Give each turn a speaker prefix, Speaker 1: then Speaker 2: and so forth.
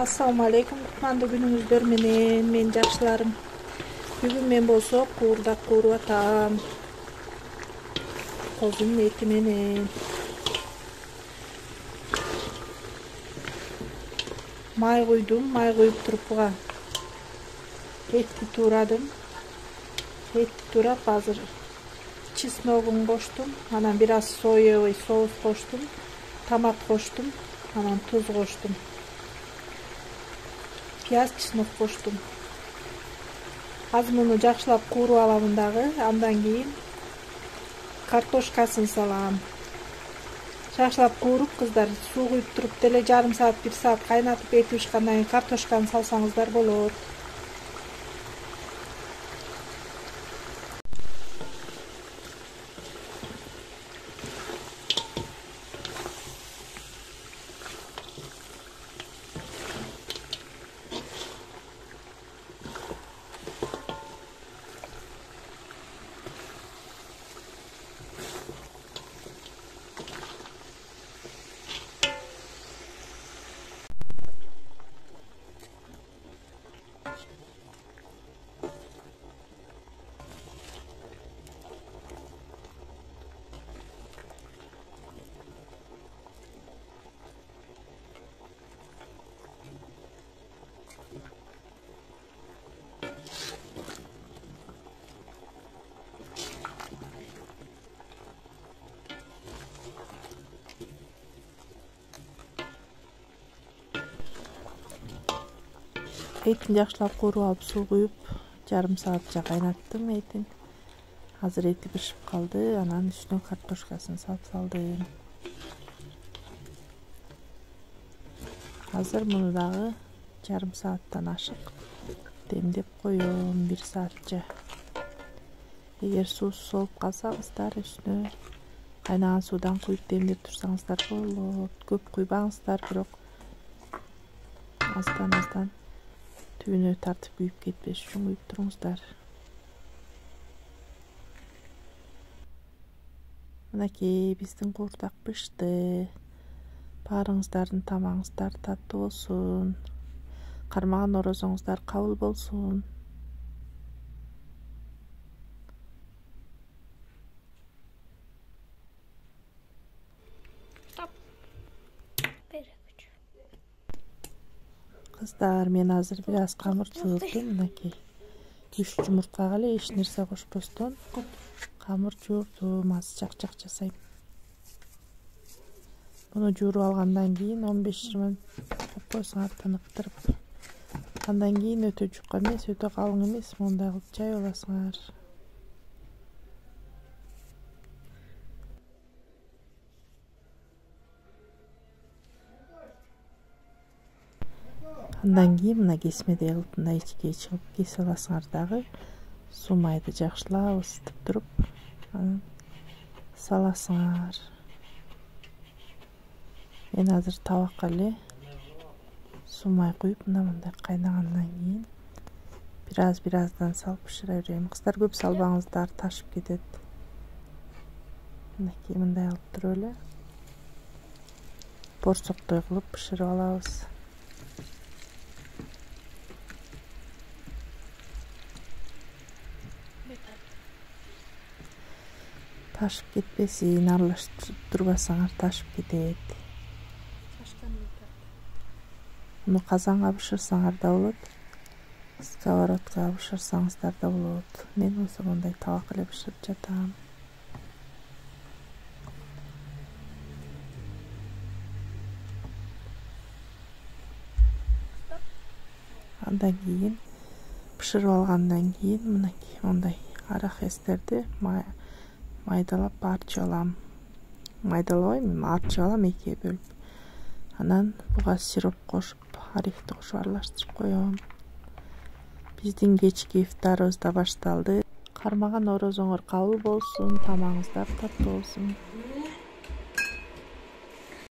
Speaker 1: Assalamu alaikum, kutmandуу күнүңүздөр менен, мен жакшыларым. Бүгүн мен болсо куурдак кууруп атам. Козунун эти менен. Май куйдум, май куюп туруп буга этти туурадым. Этти туурап азыр чесногун коштум, анан бир аз соевый соус коштум, томат коштум, анан туз коштум. Пияз, чеснок коштум. Азыр муну жакшылап кууруп аламын дагы, андан кийин картошкасын салам. Жакшылап кууруп, кыздар, суу куюп туруп деле жарым саат, 1 саат кайнатып эти бышкандан кийин картошканы салсаңыздар болот. Этин жакшылап кууруп алып суу куюп, жарым саатча кайнаттым этин. Азыр эти бышып калды, анан үстүнө картошкасын салып салдым. Азыр муну дагы жарым сааттан ашык демдеп коем, 1 саатча. Эгер суусуз болуп калса, кыздар үстүнө кайнаган суудан куюп демдеп турсаңыздар болот. Көп куйбаңыздар, бирок аздан түбүнө тартып күйүп кетпеш үчүн куюп туруңуздар. Мынакей биздин куурдак пышты. Баарыңыздардын тамагыңыздар таттуу болсун. Кармаган орозоңуздар кабыл болсун. Кыздар, мен азыр бир аз камыр жуурдум, мынакей. 3 жумурткага эле эч нерсе кошпостон камыр жуурдум, аз жакжак жасайм. Муну жууруп алгандан кийин 15-20 минут коюп койсоңар тыныктырып. Андан кийин өтө жука эмес, өтө калың эмес, мондай кылып жайып аласыңар. Андан кийин мына кесмедей кылып мындай ичке чыгып кесип аласыңар дагы. Суу майды жакшылап ысытып туруп, анан саласыңар. Мен азыр табакка эле суу май куюп, мындай кайнагандан кийин бир аздан салып бышыра берем. Кыздар, көп салбаңыздар, ташып кетет. Мынакей мындай кылып туруп эле борсоктой кылып бышырып алабыз. Ташып кетпесин, аралаштырып турбасаңар ташып кетет. Муну казанга бышырсаңар да болот, сковородкага бышырсаңыздар да болот. Мен болсо мындай табак эле бышырып жатам. Андан кийин бышырып алгандан кийин мынакей мондай арахистерди майдалап арчып алам. Майдалабайм, арчып алам экиге бөлүп. Анан буга сироп кошуп, орехти кошуп аралаштырып коем. Биздин кечки ифтарыбыз да башталды. Кармаган орозоңор кабыл болсун, тамагыңыздар таттуу болсун.